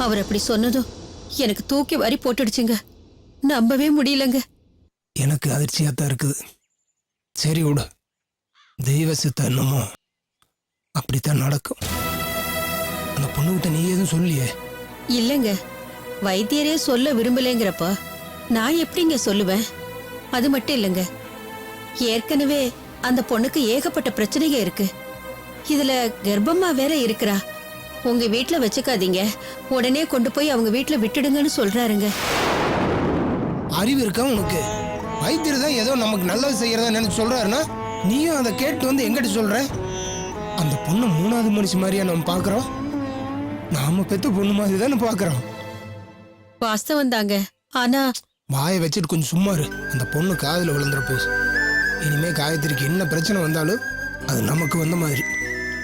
அவர் அப்படி சொன்னதும் எனக்கு தூக்கி வாரி போட்டுடுச்சுங்க. நம்பவே முடியலங்க. எனக்கு அதிர்ச்சியாக தான் இருக்குது. சரி விடு, தெய்வ சித்தம் என்னமோ அப்படித்தான் நடக்கும். அந்த பொண்ணுகிட்ட நீ எதுவும் சொல்லியே? இல்லைங்க, வைத்தியரே சொல்ல விரும்பலைங்கிறப்ப நான் எப்படிங்க சொல்லுவேன்? அது மட்டும் இல்லைங்க, ஏற்கனவே அந்த பொண்ணுக்கு ஏகப்பட்ட பிரச்சனைங்க இருக்கு. இதுல கர்ப்பமா வேற இருக்கிறா. உங்க வீட்டுல வச்சுக்காதீங்க, உடனே கொண்டு போய் அவங்க வீட்டுல விட்டுடுங்கன்னு சொல்றாருங்க. அறிவு இருக்கா உனக்கு? வைத்தியர் தான் ஏதோ நமக்கு நல்லது செய்யறதா நினைச்சு சொல்றாருன்னா நீயும் அதை கேட்டு வந்து எங்கிட்ட சொல்ற? அந்த பொண்ணு மூணாவது மனுஷி மாதிரியா நம்ம பாக்குறோம்? நாம பெத்த பொண்ணு மாதிரி தானே பாக்குறோம். வாஸ்தவம் தாங்க, ஆனா வாயை வச்சுட்டு கொஞ்சம் சும்மா இரு. அந்த பொண்ணு காதுல விழுந்துற போது இனிமே காயத்ரிக்கு என்ன பிரச்சனை வந்தாலும் அது நமக்கு வந்த மாதிரி.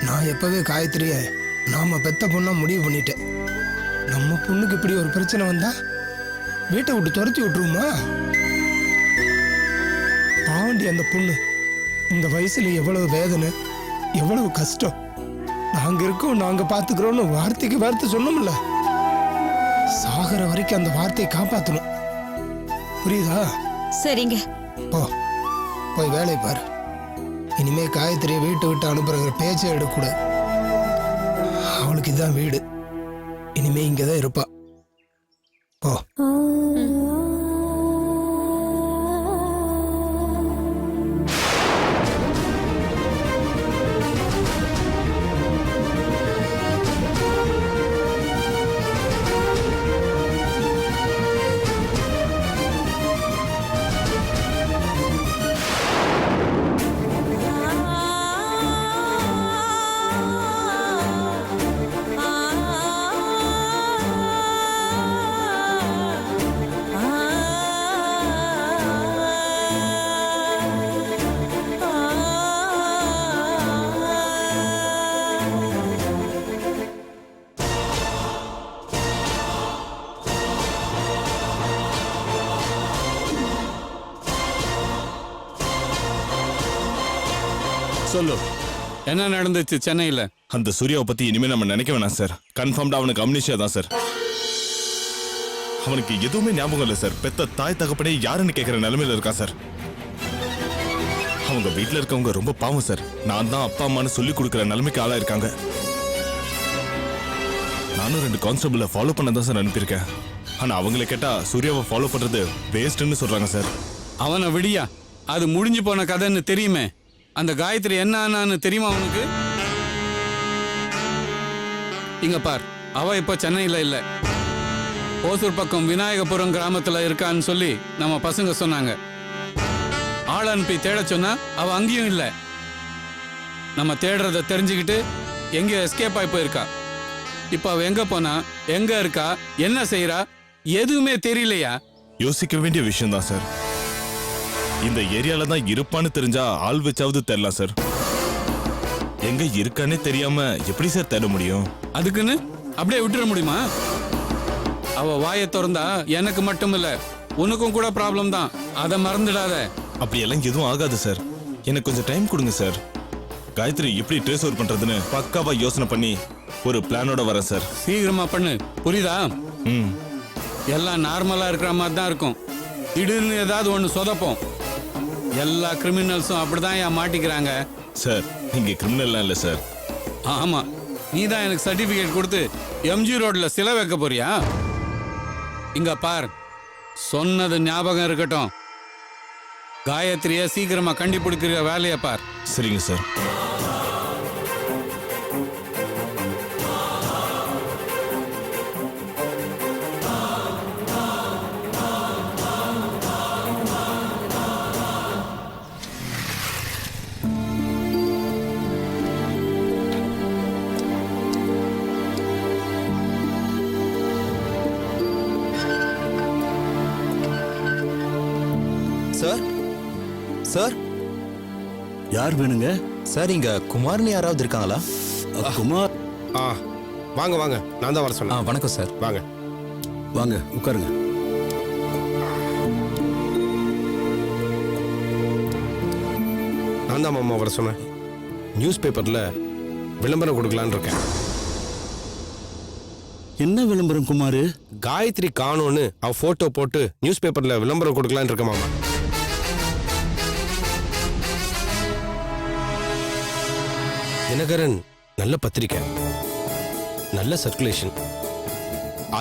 நான் எப்பவே காயத்ரிய நாம பெத்த பொண்ணா முடிவு பண்ணிட்டேன். நம்ம பொண்ணுக்கு இப்படி ஒரு பிரச்சனை வந்தா வீட்டை விட்டு துரத்தி விட்டுருமா? பாவண்டி அந்த பொண்ணு இந்த வயசுல எவ்வளவு வேதனை, எவ்வளவு கஷ்டம். நாங்க இருக்கோம், நாங்க பாத்துக்கிறோம்னு வார்த்தைக்கு வார்த்தை சொன்னோம்ல, சாகர வரைக்கும் அந்த வார்த்தையை காப்பாத்தணும். புரியுதா? சரிங்க. போய் வேலையை பாரு. இனிமே காயத்ரியை வீட்டை விட்டு அனுப்புற பேச்சை எடுக்கூடாது. அவளுக்கு இதுதான் வீடு, இனிமே இங்கதான் இருப்பா. போ. சொல்லு, என்ன நடந்துச்சு சென்னையில? அந்த சூர்யாவை பத்தி இனிமே நம்ம நினைக்க வேணாம் சார். கன்ஃபார்ம்டா அவனுக்கு அம்னிஷியா தான் சார். அவனுக்கு எதுவுமே ஞாபகம் இல்லை சார். பெத்த தாய் தகப்பனே யாருன்னு கேட்கிற நிலைமையில இருக்கான் சார். அவங்க வீட்டுல இருக்கவங்க ரொம்ப பாவம் சார். நான் தான் அப்பா அம்மான்னு சொல்லி கொடுக்குற நிலைமைக்கு ஆளா இருக்காங்க. நானும் 2 கான்ஸ்டபிளை ஃபாலோ பண்ண தான் சார் அனுப்பியிருக்கேன். ஆனா அவங்களை கேட்டா சூர்யாவை ஃபாலோ பண்றது வேஸ்ட்னு சொல்றாங்க சார். அவனை விடியா, அது முடிஞ்சு போன கதைன்னு தெரியுமே. அந்த காயத்ரி என்ன ஆனான்னு தெரியுமா உனக்கு? இங்க பார், அவ இப்ப சென்னையில இல்ல, ஓசூர் பக்கம் விநாயகபுரம் கிராமத்துல இருக்கான்னு சொல்லி நம்ம பசங்க சொன்னாங்க. ஆள் அனுப்பி தேட சொன்னா அவ அங்கேயும் இல்ல. நம்ம தேடுறத தெரிஞ்சுக்கிட்டு எங்கேயோ எஸ்கேப் ஆகி போயிருக்கா. இப்ப அவ எங்க போனா, எங்க இருக்கா, என்ன செய்யறா, எதுவுமே தெரியலையா? யோசிக்க வேண்டிய விஷயம் தான் சார். இந்த ஏரியால தான் இருப்பான்னு தெரிஞ்சா ஆள் வச்சாவது தெரியலாம் சார். எங்க இருக்கானே தெரியாம எப்படி சார் தேட முடியும்? அதுக்குன்னு அப்படியே விட்டுற முடியுமா? அவ வாயை திறந்தா எனக்கு மட்டும் இல்ல, உனக்கும் கூட ப்ராப்ளம் தான், அதை மறந்துடாத. அப்படியெல்லாம் எதுவும் ஆகாது சார். எனக்கு கொஞ்சம் டைம் கொடுங்க சார். காயத்ரி எப்படி ட்ரேஸ் அவுட் பண்றதுன்னு பக்காவா யோசனை பண்ணி ஒரு பிளானோட வரேன் சார். சீக்கிரமா பண்ணு, புரியுதா? எல்லாம் நார்மலா இருக்கிற மாதிரி தான் இருக்கும். திடீர்னு ஏதாவது ஒண்ணு சொதப்போம். எல்லா கிரிமினல்ஸும் அப்படிதான் மாட்டிக்கிறாங்க சார். நீங்க கிரிமினல்லாம் இல்ல சார். ஆமா, நீ தான் எனக்கு சர்டிபிகேட் கொடுத்து எம்ஜி ரோட்ல சிலை வைக்க போறியா? இங்க பார், சொன்னது ஞாபகம் இருக்கட்டும். காயத்ரிய சீக்கிரமா கண்டுபிடிக்கிற வேலையை பார். சரிங்க சார். சார், சார், யார் வேணுங்க? சார் இங்க குமார்னு யாராவது இருக்காங்களா? குமார். வாங்க வாங்க, நான் தான் வர சொன்னேன். வணக்கம் சார். வாங்க வாங்க உட்காருங்க. நான் தான் மாமா வர சொன்னேன். நியூஸ் பேப்பர்ல விளம்பரம் கொடுக்கலான்னு இருக்கேன். என்ன விளம்பரம் குமாரு? காயத்ரி காணோன்னு அவ போட்டோ போட்டு நியூஸ் பேப்பர்ல விளம்பரம் கொடுக்கலான்னு இருக்க மாமா. தினகரன் நல்ல பத்திரிக்கை, நல்ல சர்க்குலேஷன்.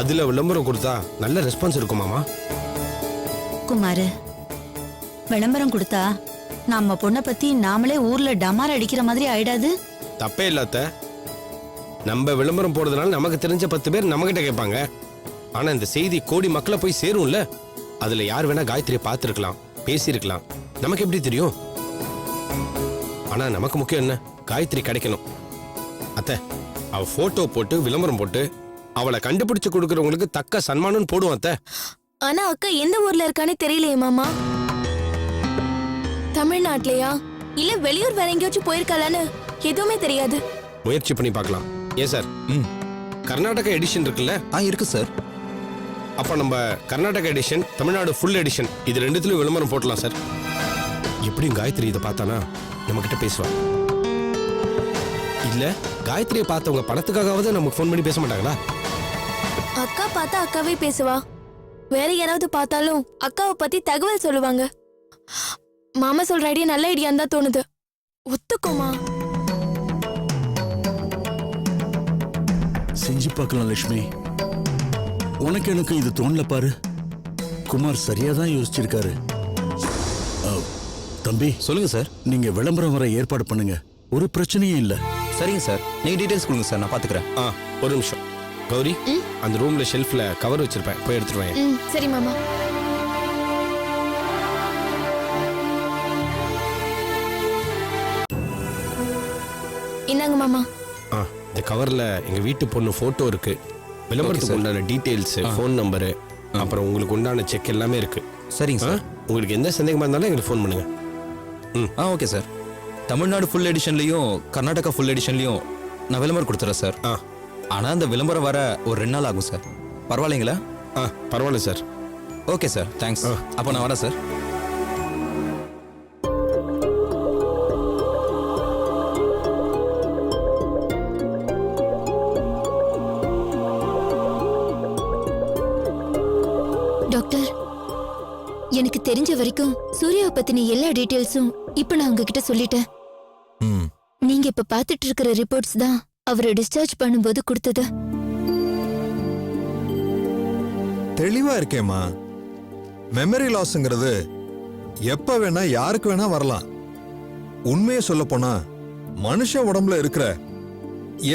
அதுல விளம்பரம் கொடுத்தா நல்ல ரெஸ்பான்ஸ் இருக்கும் மாமா. குமாரு, விளம்பரம் கொடுத்தா நம்ம பொண்ணை பத்தி நாமளே ஊர்ல டமார் அடிக்கிற மாதிரி ஆயிடாது? தப்பே இல்லாத, நம்ம விளம்பரம் போடுறதுனால நமக்கு தெரிஞ்ச 10 பேர் நம்மகிட்ட கேட்பாங்க. ஆனா இந்த செய்தி கோடி மக்களை போய் சேரும்ல. அதுல யார் வேணா காயத்ரியை பார்த்துருக்கலாம், பேசியிருக்கலாம், நமக்கு எப்படி தெரியும்? ஆனா நமக்கு முக்கியம் என்ன? காயத்ரி கிடைக்கணும். அத்தை, அவ போட்டோ போட்டு விளம்பரம் போட்டு அவளை கண்டுபிடிச்சு கொடுக்கறவங்களுக்கு தக்க சன்மானம் போடுவோம் அத்தை. ஆனா அக்கா எந்த ஊர்ல இருக்கானே தெரியலையே மாமா. தமிழ்நாட்டிலயா இல்ல வெளியூர் வேற எங்கேயாச்சும் போயிருக்காளான்னு எதுவுமே தெரியாது. முயற்சி பண்ணி பார்க்கலாம். ஏன் சார், கர்நாடகா எடிஷன் இருக்குல்ல? இருக்கு சார். அப்ப நம்ம Karnataka edition, Tamil Nadu full edition, இது ரெண்டுத்துலயும் விளம்பரம் போட்டலாம் சார். எப்படியும் காயத்ரி இதை பார்த்தானா நம்ம கிட்ட பேசுவா. இல்ல காயத்ரியை பார்த்தவங்க பணத்துக்காகவாவது நமக்கு ஃபோன் பண்ணி பேச மாட்டாங்களா? அக்கா பார்த்தா அக்காவே பேசுவா. வேற யாராவது பார்த்தாலும் அக்காவை பத்தி தகவல் சொல்லுவாங்க. மாமா சொல்ற ஐடியா நல்ல ஐடியான்னு தான் தோணுது. ஒத்துக்கோமா? செஞ்சு பார்க்கலாம் லட்சுமி. உனக்கு எனக்கு இது தோணல பாரு. குமார் சரியா தான் யோசிச்சிருக்காரு. தம்பி சொல்லுங்க சார். நீங்க விளம்பரம் வர ஏற்பாடு பண்ணுங்க, ஒரு பிரச்சனையும் இல்ல. சரிங்க சார், நீங்க டீடைல்ஸ் கொடுங்க சார், நான் பாத்துக்கிறேன். ஒரு நிமிஷம் கௌரி, அந்த ரூம்ல ஷெல்ஃப்ல கவர் வச்சிருப்பேன், போய் எடுத்துட்டு வாங்க. சரி மாமா. இந்தாங்க மாமா. இந்த கவர்ல எங்க வீட்டு பொண்ணு போட்டோ இருக்கு, விளம்பரத்துக்கு உண்டான டீடைல்ஸ், ஃபோன் நம்பரு, அப்புறம் உங்களுக்கு உண்டான செக் எல்லாமே இருக்கு. சரிங்க சார். உங்களுக்கு எந்த சந்தேகமா இருந்தாலும் எங்களுக்கு ஃபோன் பண்ணுங்க. Okay sir. தமிழ்நாடு ஃபுல் எடிஷன்லயும் கர்நாடகா ஃபுல் எடிஷன்லயும் நான் விளம்பரம் கொடுத்துறேன் சார். ஆனா அந்த விளம்பரம் வர ஒரு 2 நாள் ஆகும் சார். பரவாயில்லைங்களா? பரவாயில்ல சார். Okay sir, thanks. அப்போ நான் வரேன் சார். டாக்டர், எனக்கு தெரிஞ்ச வரைக்கும் சூர்யாவை பத்தின எல்லா டீடைல்ஸும் இப்ப நான் உங்ககிட்ட சொல்லிட்டேன். நீங்க இப்ப பாத்துட்டு இருக்கிற ரிப்போர்ட்ஸ் தான் அவரை டிஸ்சார்ஜ் பண்ணும்போது கொடுத்தது. தெளிவா இருக்கேம்மா. மெமரி லாஸ்ங்கிறது எப்ப வேணா யாருக்கு வேணா வரலாம். உண்மையை சொல்ல போனா மனுஷ உடம்புல இருக்கிற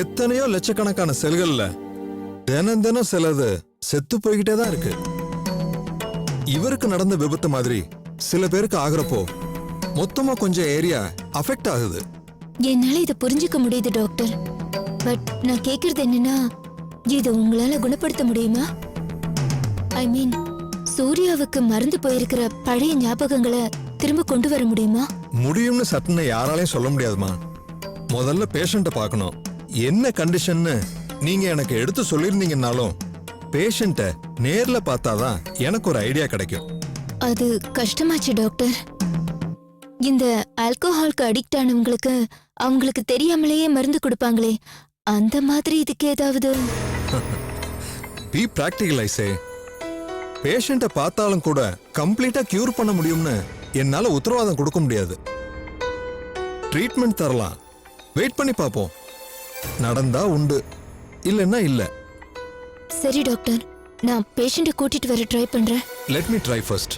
எத்தனையோ லட்சக்கணக்கான செல்கள்ல தினம் தினம் சிலது செத்து போய்கிட்டே தான் இருக்கு. இவருக்கு நடந்த விபத்து மாதிரி சில பேருக்கு ஆகுறப்போ மொத்தமா கொஞ்சம் ஏரியா அஃபெக்ட் ஆகுது. என்னால இதை புரிஞ்சுக்க முடியுது டாக்டர். பட் நான் கேக்குறது என்னன்னா, இதை உங்களால குணப்படுத்த முடியுமா? ஐ மீன், சூர்யாவுக்கு மறந்து போயிருக்கிற பழைய ஞாபகங்களை திரும்ப கொண்டு வர முடியுமா? முடியும்னு சட்டுன்னு யாராலையும் சொல்ல முடியாதுமா. முதல்ல பேஷண்ட்டை பார்க்கணும். என்ன கண்டிஷன்னு நீங்க எனக்கு எடுத்து சொல்லியிருந்தீங்கன்னாலும் பேஷண்ட்டை நேர்ல பார்த்தாதான் எனக்கு ஒரு ஐடியா கிடைக்கும். அது கஷ்டமாச்சு டாக்டர். இந்த ஆல்கோஹாலுக்கு அடிக்ட் ஆனவங்களுக்கு அவங்களுக்கு தெரியாமலேயே மருந்து கொடுப்பாங்களே, அந்த மாதிரி இதுக்கு ஏதாவது? பி பிராக்டிகல் ஐசே. பேஷண்ட்டை பார்த்தாலும் கூட கம்ப்ளீட்டா கியூர் பண்ண முடியும்னு என்னால உத்தரவாதம் கொடுக்க முடியாது. ட்ரீட்மெண்ட் தரலாம், வெயிட் பண்ணி பார்ப்போம். நடந்தா உண்டு, இல்லைன்னா இல்ல. சரி டாக்டர், நான் பேஷண்ட்டை கூட்டிட்டு வர ட்ரை பண்றேன். Let me try first.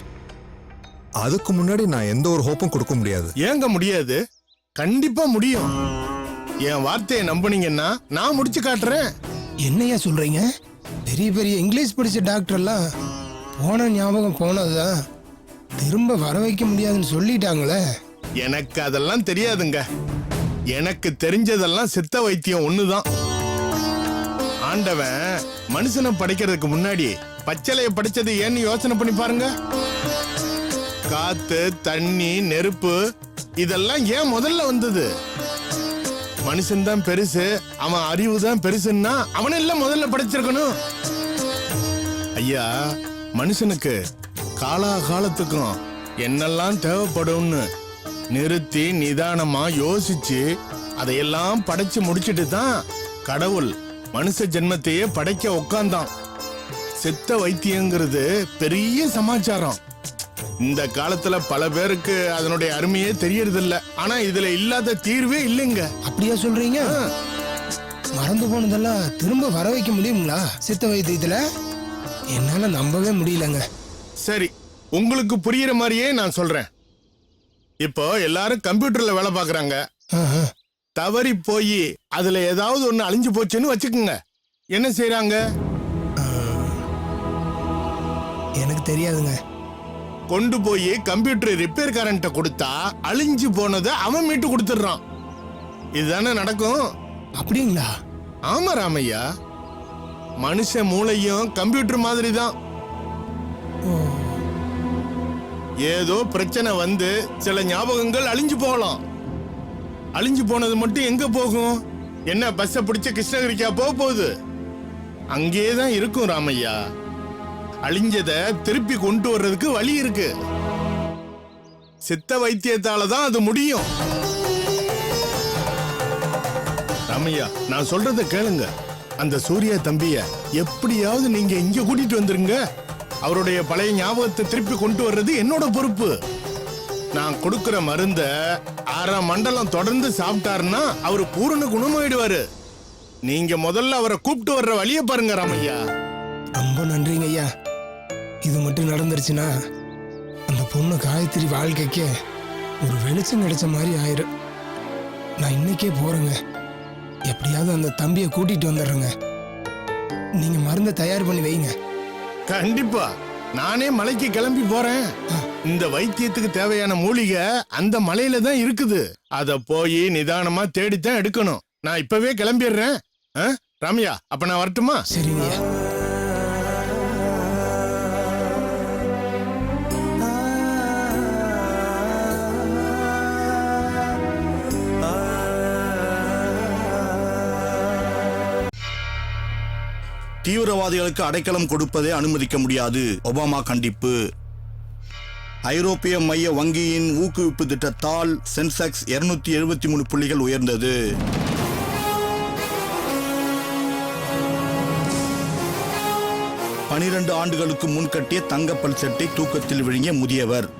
அதுக்கு முன்னாடி நான் எந்த ஒரு ஹோப்பும் கொடுக்க முடியாது. ஏங்க முடியாது? கண்டிப்பா முடியும். என் வார்த்தையை நம்புனீங்கன்னா நான் முடிச்சு காட்டுறேன். என்னையா சொல்றீங்க? பெரிய பெரிய இங்கிலீஷ் படிச்ச டாக்டர்லாம் போன ஞாபகம் போனதுதான், திரும்ப வர வைக்க முடியாதுன்னு சொல்லிட்டாங்களே. எனக்கு அதெல்லாம் தெரியாதுங்க. எனக்கு தெரிஞ்சதெல்லாம் சித்த வைத்தியம் ஒண்ணுதான். ஆண்டவன் மனுஷனை படைக்கிறதுக்கு முன்னாடி பச்சளைய படைச்சது ஏன்னு யோசனை பண்ணி பாருங்க. காத்து, தண்ணி, நெருப்பு இதெல்லாம் ஏன் முதல்ல வந்தது? மனுஷன் தான் பெருசு, அவன் அறிவு தான் பெருசுன்னா அவனெல்லாம் முதல்ல படைச்சிருக்கணும். ஐயா, மனுஷனுக்கு காலாகாலத்துக்கும் என்னெல்லாம் தேவைப்படும்னு நிறுத்தி நிதானமா யோசிச்சு அதையெல்லாம் படைச்சு முடிச்சிட்டு தான் கடவுள் மனுஷ ஜென்மத்தையே படைக்க உட்கார்ந்தான். சித்த வைத்தியங்கிறது பெரிய சமாச்சாரம். இந்த காலத்துல பல பேருக்கு அதனுடைய அருமையே தெரியறதில்ல. ஆனா இதுல இல்லாத தீர்வே இல்லைங்க. அப்படியா சொல்றீங்க? மறந்து போனதெல்லாம் திரும்ப வர வைக்க முடியுங்களா சித்த வைத்தியத்துல? என்னால நம்பவே முடியலங்க. சரி, உங்களுக்கு புரியுற மாதிரியே நான் சொல்றேன். இப்போ எல்லாரும் கம்ப்யூட்டர்ல வேலை பார்க்கறாங்க. தவறி போய் அதுல ஏதாவது ஒண்ணு அழிஞ்சு போச்சுன்னு வச்சுக்கோங்க. என்ன செய்யறாங்க? எனக்கு தெரியாதுங்க. கொண்டு போய் கம்ப்யூட்டர் ரிப்பேர் காரன்ட்ட கொடுத்தா அழிஞ்சு போனதை அவன் மீட்டு கொடுத்துடுறான். இதுதானே நடக்கும். அப்படிங்களா? ஆமா ராமையா, மனுஷ மூளையும் கம்ப்யூட்டர் மாதிரி தான். ஏதோ பிரச்சனை வந்து சில ஞாபகங்கள் அழிஞ்சு போகலாம். அழிஞ்சு போனது மட்டும் எங்க போகும்? என்ன பஸ்ஸை பிடிச்ச கிருஷ்ணகிரிக்கா போகுது? அங்கேயே தான் இருக்கும் ராமையா. அழிஞ்சதை திருப்பி கொண்டு வர்றதுக்கு வழி இருக்கு. சித்த வைத்தியத்தால தான் அது முடியும். ராமையா, நான் சொல்றத கேளுங்க. அந்த சூர்யா தம்பிய எப்படியாவது நீங்க இங்க கூட்டிட்டு வந்துருங்க. அவருடைய பழைய ஞாபகத்தை திருப்பி கொண்டு வர்றது என்னோட பொறுப்பு. நான் கொடுக்கிற மருந்த 6 மண்டலம் தொடர்ந்து சாப்பிட்டாருன்னா அவரு பூரண குணமாயிடுவாரு. நீங்க முதல்ல அவரை கூப்பிட்டு வர்ற வழிய பாருங்க ராமையா. ரொம்ப நன்றிங்க ஐயா. இது மட்டும் நடந்துருச்சுன்னா அந்த பொண்ணு காயத்ரி வாழ்க்கைக்கு ஒரு வெளிச்சம் கிடைச்ச மாதிரி ஆயிரும். நான் இன்னைக்கே போறேங்க. எப்படியாவது அந்த தம்பியை கூட்டிட்டு வந்துடுறேங்க. நீங்க மருந்தை தயார் பண்ணி வைங்க. கண்டிப்பா நானே மலைக்கு கிளம்பி போறேன். இந்த வைத்தியத்துக்கு தேவையான மூலிகை அந்த மலையில தான் இருக்குது. அத போய் நிதானமா தேடித்தான் எடுக்கணும். நான் இப்பவே கிளம்பிடுறேன். ராமையா, அப்ப நான் வரட்டுமா? சரிங்க. தீவிரவாதிகளுக்கு அடைக்கலம் கொடுப்பதை அனுமதிக்க முடியாது. ஒபாமா கண்டிப்பு. ஐரோப்பிய மைய வங்கியின் ஊக்குவிப்பு திட்டத்தால் சென்செக்ஸ் 273 புள்ளிகள் உயர்ந்தது. பனிரெண்டு ஆண்டுகளுக்கு முன் கட்டிய தங்கப்பல் செட்டை தூக்கத்தில் விழுங்கிய முதியவர்.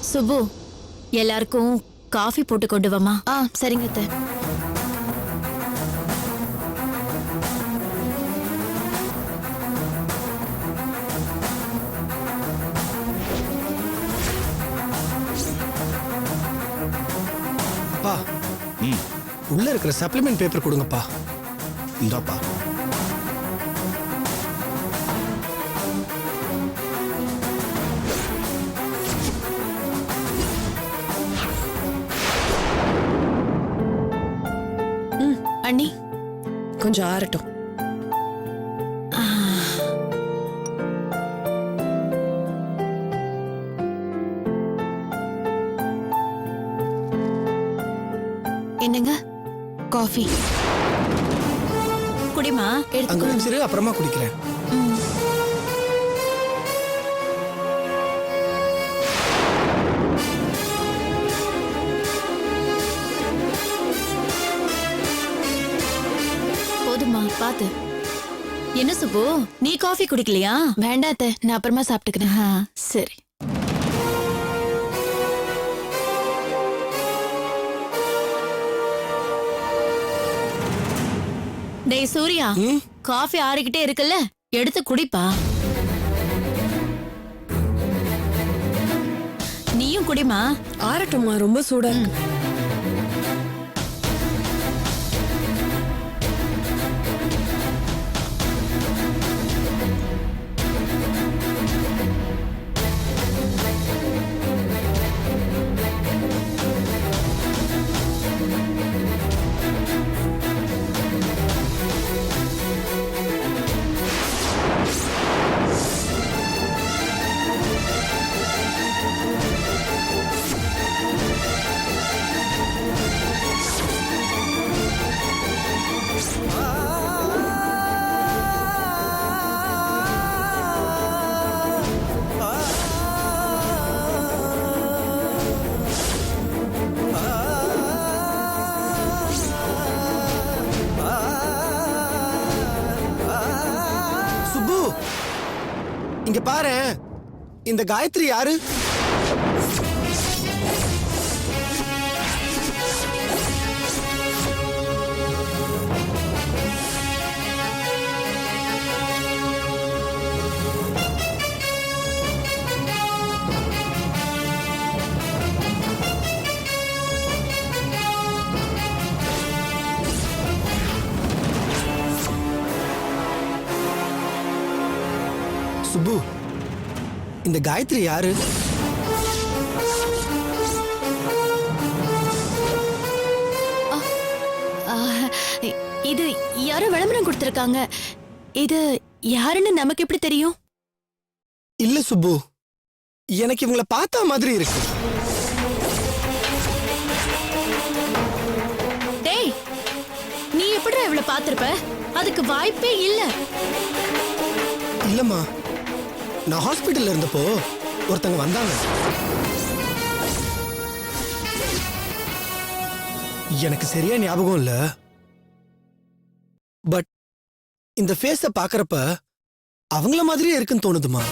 சுபு, எல்லாருக்கும் காஃபி போட்டு கொண்டு வாமா. சரிங்க அத்தை. பா, உள்ள இருக்கிற சப்ளிமெண்ட் பேப்பர் கொடுங்கப்பா. இந்தாப்பா. அண்ணி, கொஞ்சம் ஆறட்டும். என்னங்க காஃபி குடிமா. எடுத்துக்கோ. அப்புறமா குடிக்கிறேன். போதுமா, பாத்து. என்ன சுப்பு, நீ காஃபி குடிக்கலையா? வேண்டாம் அத்தை, நான் அப்புறமா சாப்பிட்டுக்கிறேன். சரி. டேய் சூர்யா, காஃபி ஆறிக்கிட்டே இருக்குல்ல, எடுத்து குடிப்பா. நீயும் குடிமா. ஆறட்டும்மா, ரொம்ப சூடா இருக்கு. இங்க பாரு, இந்த காயத்ரி யாரு? சுப்பு, இந்த காயத்ரி யாரு? இது யாரோ விளம்பரம் கொடுத்திருக்காங்க. இது யாருன்னு நமக்கு எப்படி தெரியும்? இல்ல சுப்பு, எனக்கு இவங்கள பார்த்தா மாதிரி இருக்கு. டேய், நீ எப்படிடா இவளை பார்த்திருப்ப? அதுக்கு வாய்ப்பே இல்ல. இல்லம்மா, நான் ஹாஸ்பிட்டல்ல இருந்தப்போ ஒருத்தங்க வந்தாங்க. எனக்கு சரியா ஞாபகம் இல்ல, பட் இந்த ஃபேஸ பாக்குறப்ப அவங்கள மாதிரியே இருக்குன்னு தோணுதுமா.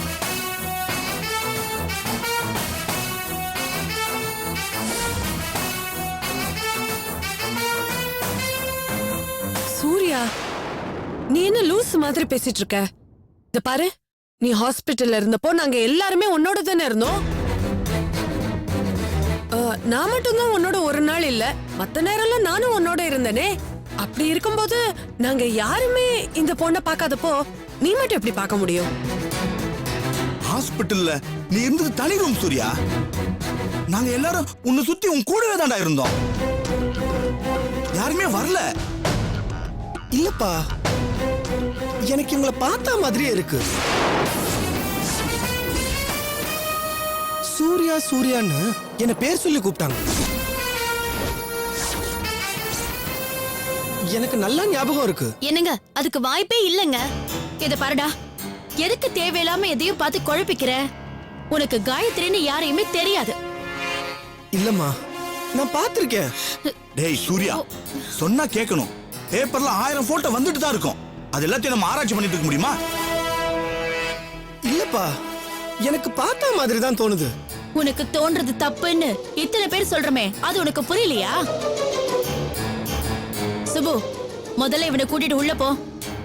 சூர்யா, நீ என்ன லூஸ் மாதிரி பேசிட்டு இருக்க? இத பாரு, நீ ஹாஸ்பிட்டல்ல இருந்தப்போ நாங்க எல்லாருமே உன்னோட தானே இருந்தோம். நான் மட்டும்தான் உன்னோட ஒரு நாள் இல்ல, மத்த நேரம்லாம் நானும் உன்னோட இருந்தேனே. அப்படி இருக்கும்போது நாங்க யாருமே இந்த பொண்ணை பார்க்காதப்போ நீ மட்டும் எப்படி பார்க்க முடியும்? ஹாஸ்பிட்டல்ல நீ இருந்தது தனி ரூம் சூர்யா. நாங்க எல்லாரும் உன்னை சுத்தி உன் கூடவே தான்டா இருந்தோம். யாருமே வரல. இல்லப்பா, எனக்கு இவங்கள பார்த்தா மாதிரியே இருக்கு. சூர்யா சூர்யான்னு என்ன பேர் சொல்லி கூப்பிட்டாங்க. எனக்கு நல்லா ஞாபகம் இருக்கு. என்னங்க, அதுக்கு வாய்ப்பே இல்லங்க. இத பாருடா, எதுக்கு தேவையில்லாம எதையும் பார்த்து குழப்பிக்கிற? உனக்கு காயத்ரின்னு யாரையுமே தெரியாது. இல்லம்மா, நான் பார்த்திருக்கேன். டேய் சூர்யா, சொன்னா கேட்கணும். பேப்பர்ல 1000 போட்டோ வந்துட்டு தான் இருக்கும். அது எல்லாத்தையும் நம்ம ஆராய்ச்சி பண்ணிட்டு இருக்க முடியுமா? இல்லப்பா, எனக்கு பார்த்தா மாதிரி தான் தோணுது. உனக்கு தோன்றது தப்புன்னு இத்தனை பேர் சொல்றமே, அது உனக்கு புரியலையா? சுபு, முதல்ல இவனை கூட்டிட்டு உள்ள போ.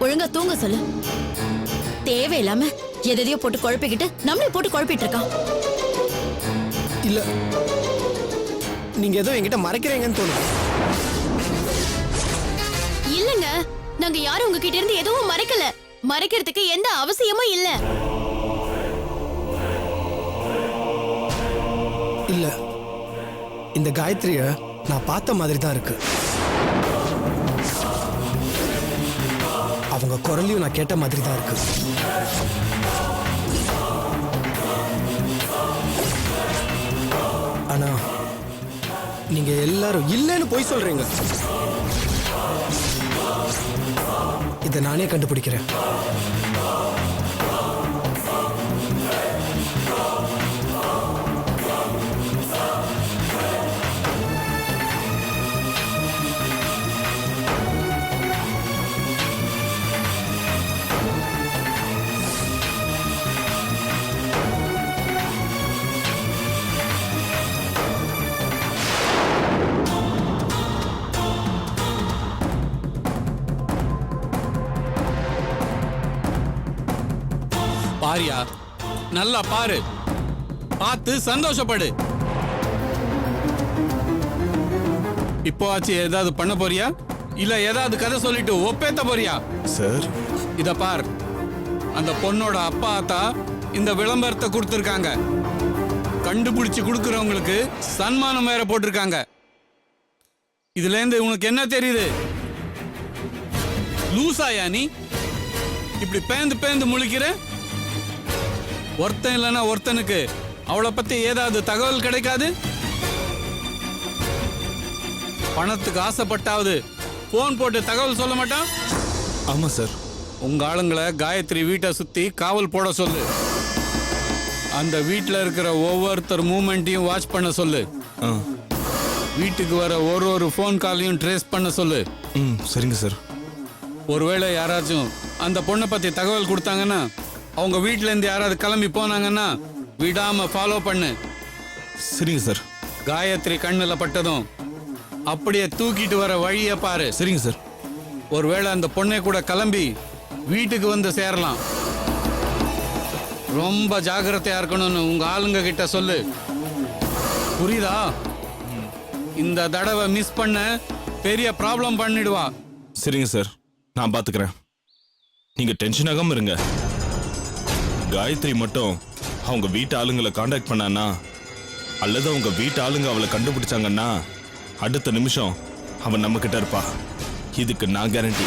ஒழுங்கா தூங்க சொல்லு. தேவையில்லாம எதையோ போட்டு குழப்பிக்கிட்டு நம்மளே போட்டு குழப்பிட்டு இருக்கான். இல்ல, நீங்க ஏதோ என்கிட்ட மறைக்கிறீங்கன்னு தோணுது. இல்லங்க, நாங்க யாரும் உங்ககிட்ட இருந்து எதுவும் மறைக்கல. மறைக்கிறதுக்கு எந்த அவசியமும் இல்ல. இல்ல, இந்த காயத்ரிய நான் பார்த்த மாதிரி தான் இருக்கு. அவங்க குரலையும் நான் கேட்ட மாதிரி தான் இருக்கு. ஆனா நீங்க எல்லாரும் இல்லைன்னு போய் சொல்றீங்க. இதை நானே கண்டுபிடிக்கிறேன். பாரியா, நல்லா பாரு, பார்த்து சந்தோஷப்படு. இப்போ ஆச்சு ஏதாவது பண்ண போறியா, இல்ல ஏதாவது கதை சொல்லிட்டு ஒப்பேத்த போறியா? சார், இத பார், அந்த பொண்ணோட அப்பா ஆத்தா இந்த விளம்பரத்தை கொடுத்திருக்காங்க. கண்டுபிடிச்சு கொடுக்கறவங்களுக்கு சன்மானம் வேற போட்டிருக்காங்க. இதுல இருந்து உனக்கு என்ன தெரியுது? லூசாயா நீ? இப்படி பேந்து பேந்து முழிக்கிற? ஒருத்தன் இல்லைன்னா ஒருத்தனுக்கு அவளை பத்தி ஏதாவது தகவல் கிடைக்காது? பணத்துக்கு ஆசைப்பட்டாவது போன் போட்டு தகவல் சொல்ல மாட்டான்? ஆமா சார். உங்க ஆளுங்களை காயத்ரி வீட்டை சுத்தி காவல் போட சொல்லு. அந்த வீட்டில் இருக்கிற ஒவ்வொருத்தர் மூமெண்ட்டையும் வாட்ச் பண்ண சொல்லு. வீட்டுக்கு வர ஒரு ஃபோன் காலையும் ட்ரேஸ் பண்ண சொல்லு. சரிங்க சார். ஒருவேளை யாராச்சும் அந்த பொண்ணை பத்தி தகவல் கொடுத்தாங்கன்னா அவங்க வீட்ல இருந்து யாராவது கிளம்பி போனாங்கன்னா விடாம ஃபாலோ பண்ணு. சரிங்க சார். காயத்ரி கண்ணுல பட்டதும் அப்படியே தூக்கிட்டு வர வழியை பாரு. சரிங்க சார். ஒருவேளை அந்த பொண்ணை கூட கிளம்பி வீட்டுக்கு வந்து சேரலாம். ரொம்ப ஜாக்கிரதையா இருக்கணும்னு உங்க ஆளுங்க கிட்ட சொல்லு. புரியுதா? இந்த தடவை மிஸ் பண்ண பெரிய ப்ராப்ளம் பண்ணிடுவா. சரிங்க சார், நான் பாத்துக்கிறேன். நீங்க டென்ஷன் ஆகாம இருங்க. காயத்ரி மட்டும் அவங்க வீட்டு ஆளுங்களை காண்டாக்ட் பண்ணானா அல்லது அவங்க வீட்டு ஆளுங்க அவளை கண்டுபிடிச்சாங்கன்னா அடுத்த நிமிஷம் அவன் நம்ம கிட்ட இருப்பா. இதுக்கு நான் கேரண்டி.